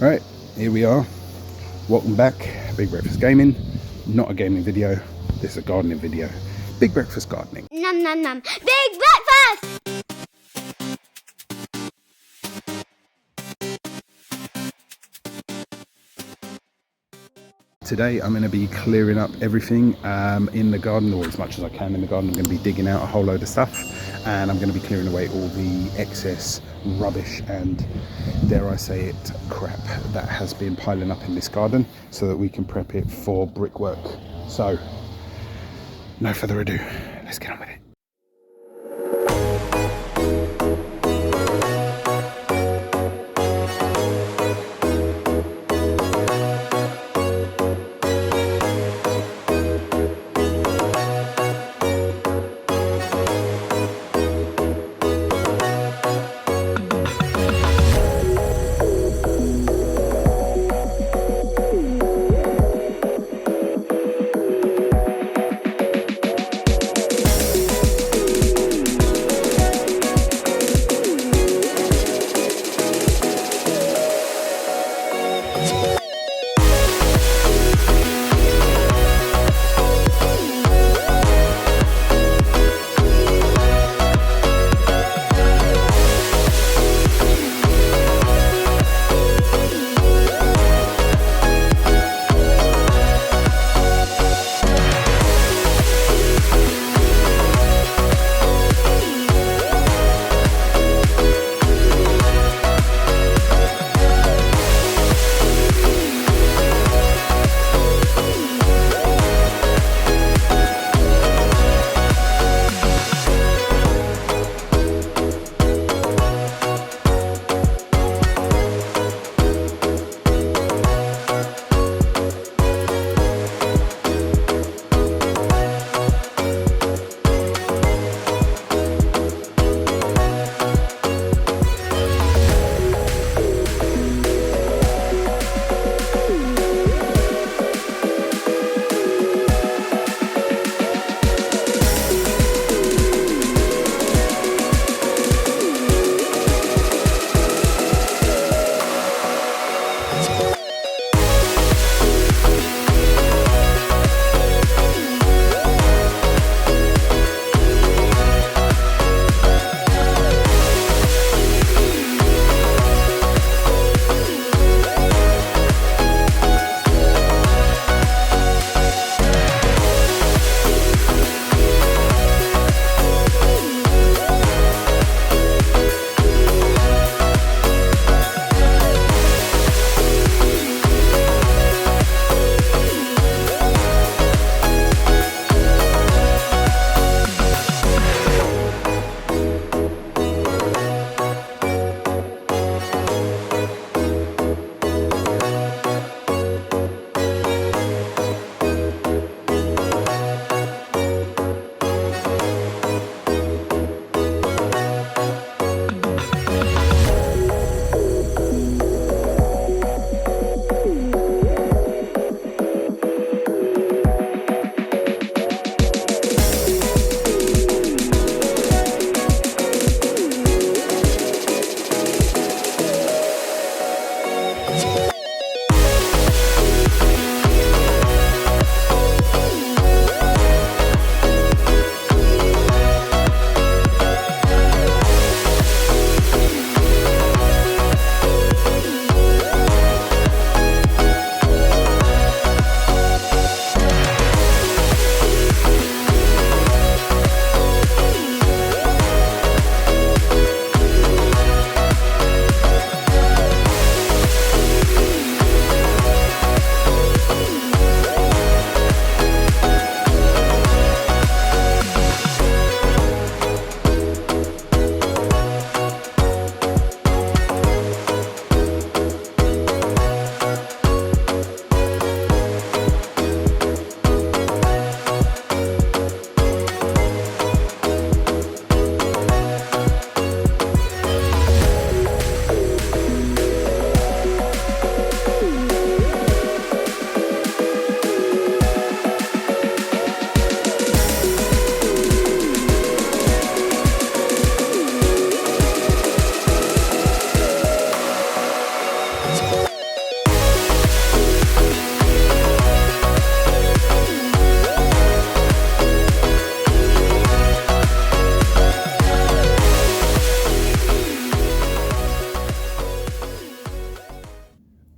Right, here we are. Welcome back, Big Breakfast Gaming. Not a gaming video, this is a gardening video. Big Breakfast Gardening. Nom nom nom. Big breakfast! Today I'm going to be clearing up everything in the garden, or as much as I can in the garden. I'm going to be digging out a whole load of stuff, and I'm going to be clearing away all the excess rubbish and, dare I say it, crap that has been piling up in this garden, so that we can prep it for brickwork. So, no further ado, let's get on with it.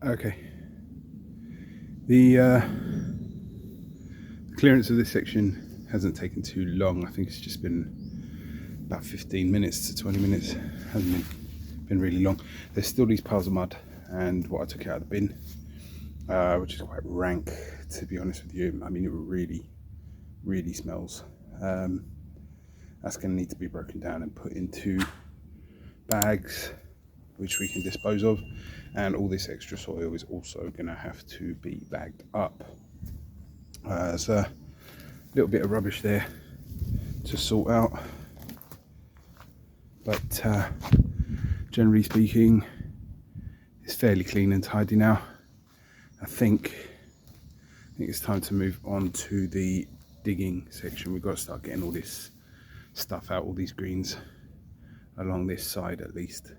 Okay. The clearance of this section hasn't taken too long. I think it's just been about 15 minutes to 20 minutes. Hasn't been really long. There's still these piles of mud and what I took out of the bin, which is quite rank, to be honest with you. I mean, it really smells. That's going to need to be broken down and put into bags which we can dispose of, and all this extra soil is also going to have to be bagged up. There's a little bit of rubbish there to sort out, but generally speaking it's fairly clean and tidy now. I think it's time to move on to the digging section. We've got to start getting all this stuff out, all these greens along this side at least.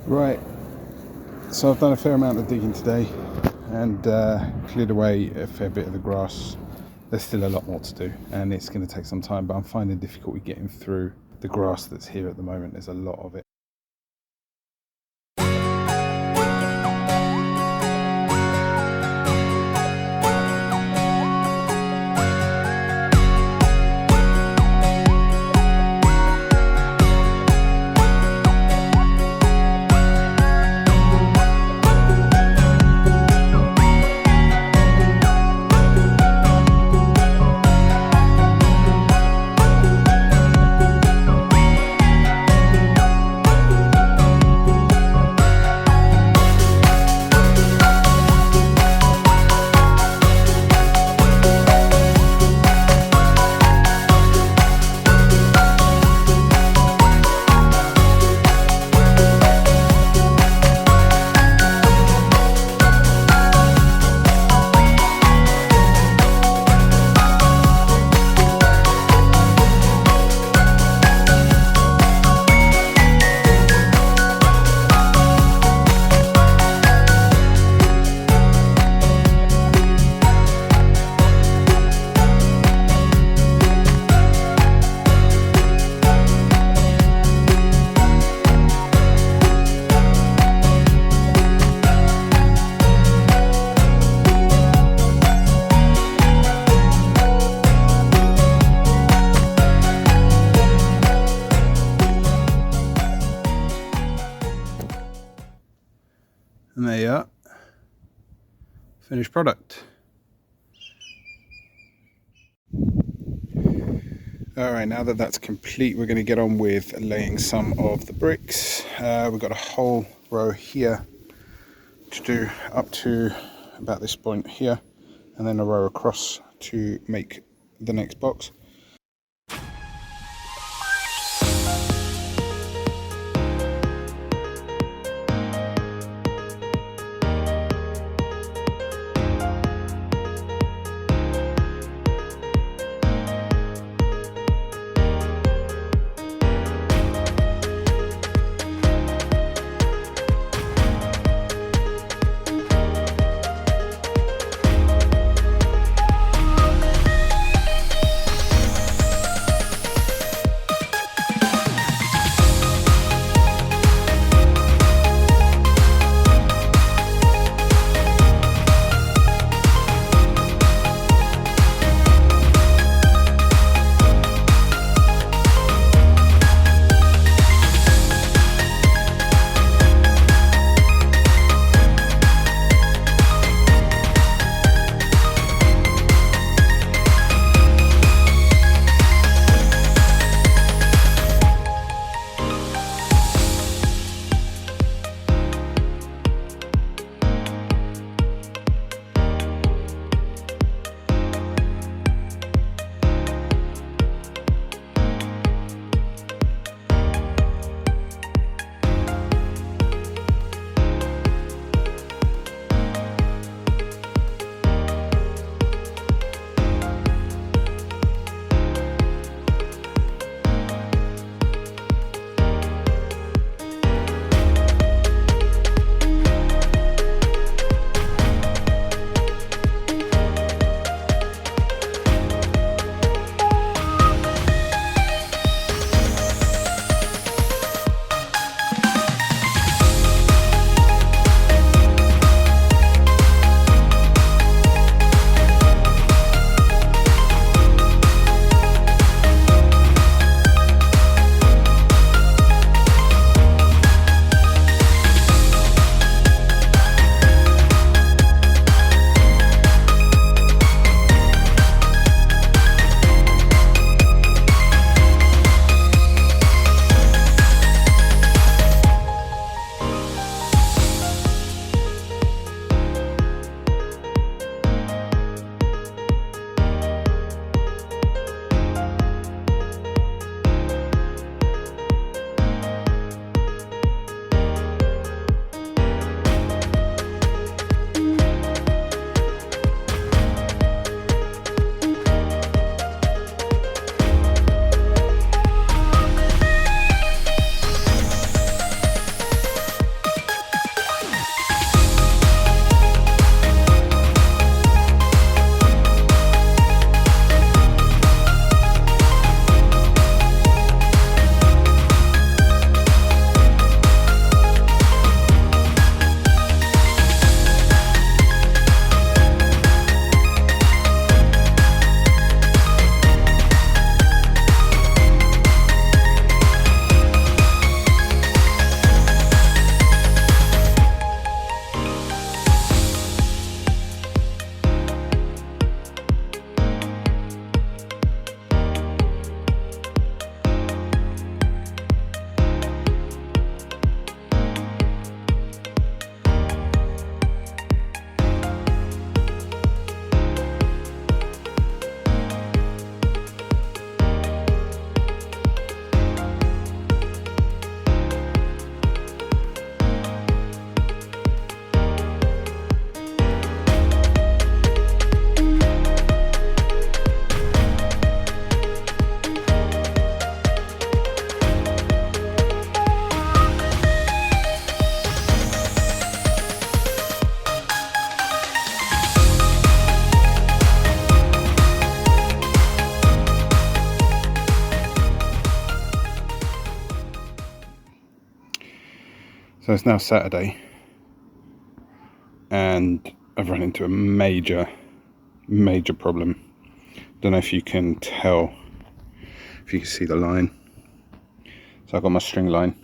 Right, so I've done a fair amount of digging today and cleared away a fair bit of the grass. There's still a lot more to do and it's going to take some time, but I'm finding difficulty getting through the grass that's here at the moment. There's a lot of it. here, finished product. Alright, now that that's complete, we're going to get on with laying some of the bricks. We've got a whole row here to do up to about this point here, and then a row across to make the next box. So it's now Saturday, and I've run into a major problem. Don't know if you can tell, if you can see the line. So I've got my string line.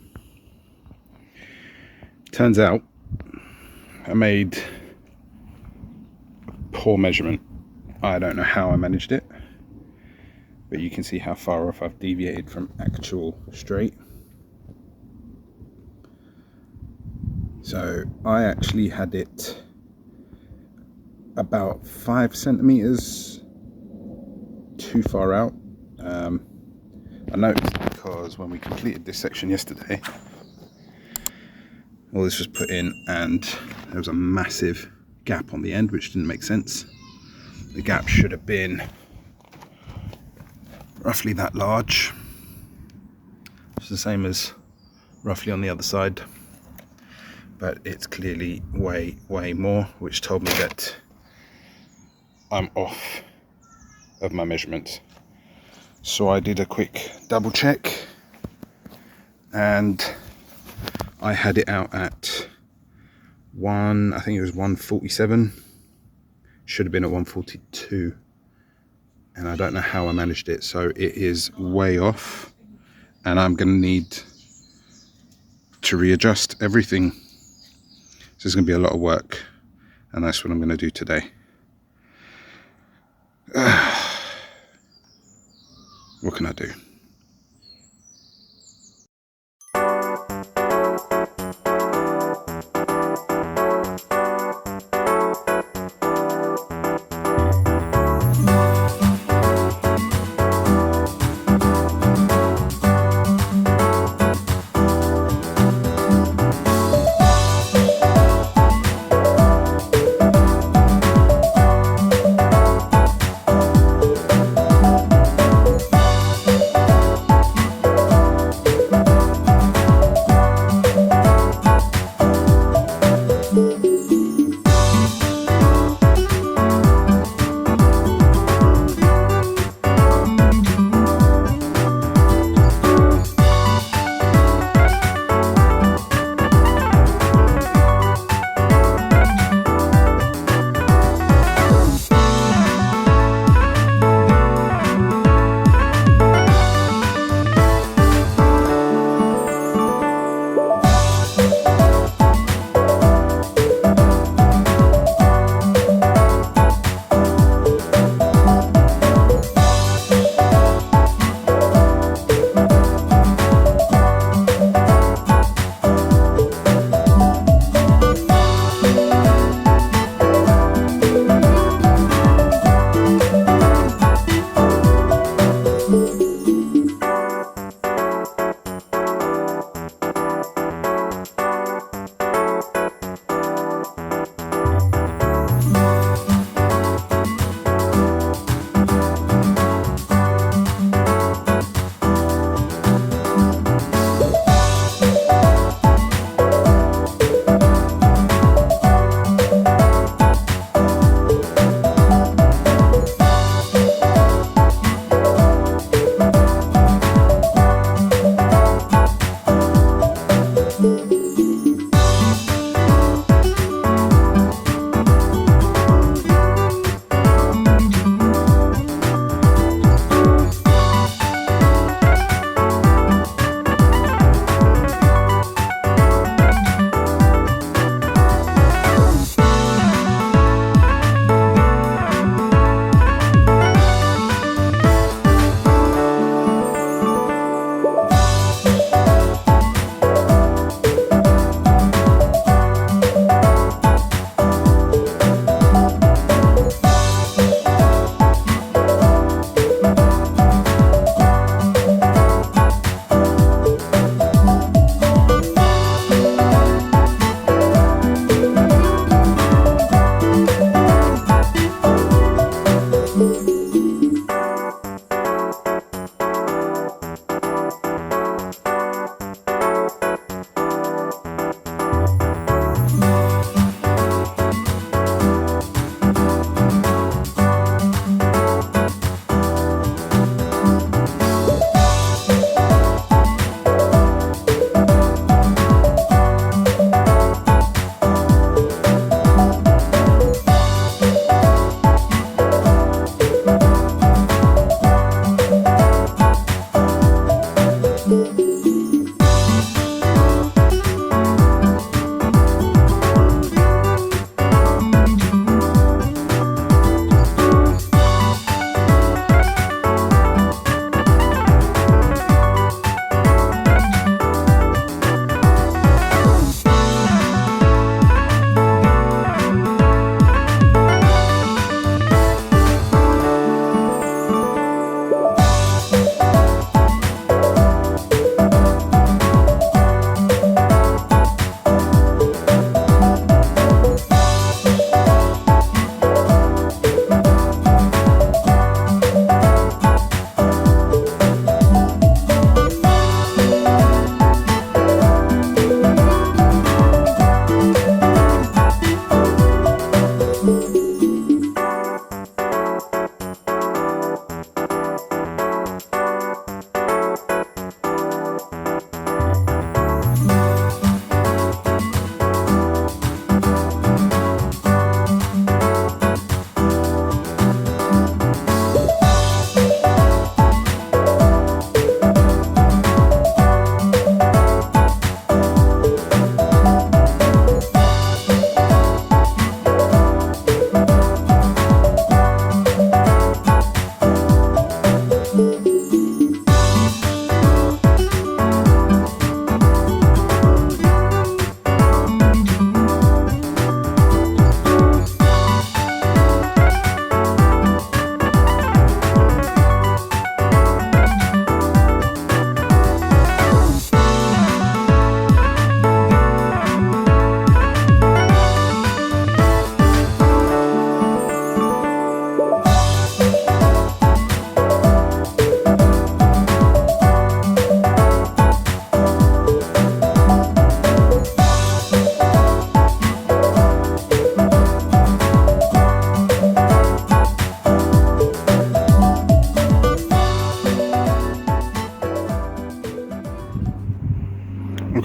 Turns out I made a poor measurement. I don't know how I managed it, but you can see how far off I've deviated from actual straight. So I actually had it about 5 centimeters too far out. I noticed because when we completed this section yesterday, all this was put in and there was a massive gap on the end, which didn't make sense. The gap should have been roughly that large. It's the same as roughly on the other side, but it's clearly way more, which told me that I'm off of my measurements. So I did a quick double check and I had it out at I think it was 147, should have been at 142, and I don't know how I managed it. So it is way off and I'm going to need to readjust everything. So it's going to be a lot of work, and that's what I'm going to do today. What can I do?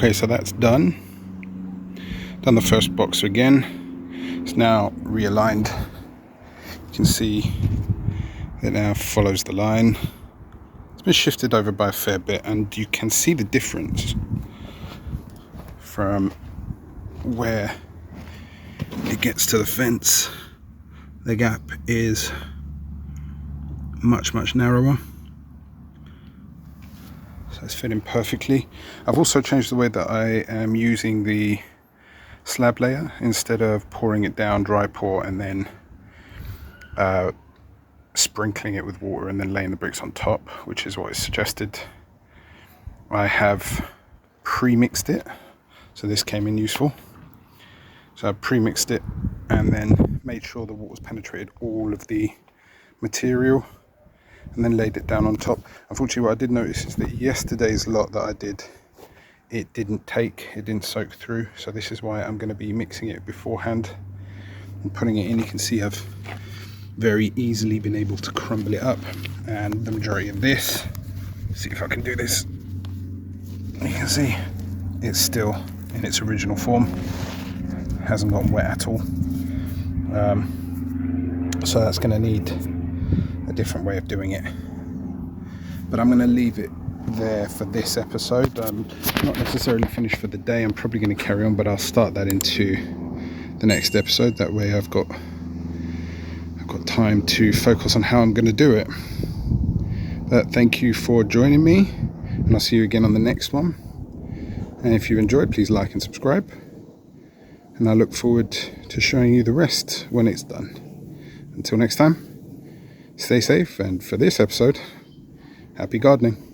Okay, so that's done. Done the first box again. It's now realigned. You can see it now follows the line. It's been shifted over by a fair bit, and you can see the difference from where it gets to the fence. The gap is much narrower, so it's fitting perfectly. I've also changed the way that I am using the slab layer. Instead of pouring it down, dry pour, and then sprinkling it with water and then laying the bricks on top, which is what is suggested, I have pre-mixed it. So this came in useful. So I pre-mixed it and then made sure the water's penetrated all of the material and then laid it down on top. Unfortunately, what I did notice is that yesterday's lot that I did, it didn't soak through. So this is why I'm going to be mixing it beforehand and putting it in. You can see I've very easily been able to crumble it up, and the majority of this, see if I can do this, you can see it's still in its original form, hasn't gotten wet at all. So that's going to need a different way of doing it, but I'm going to leave it there for this episode. I'm not necessarily finished for the day. I'm probably going to carry on, but I'll start that into the next episode. That way I've got time to focus on how I'm going to do it. But thank you for joining me, and I'll see you again on the next one. And if you enjoyed, please like and subscribe, and I look forward to showing you the rest when it's done. Until next time, stay safe, and for this episode, happy gardening.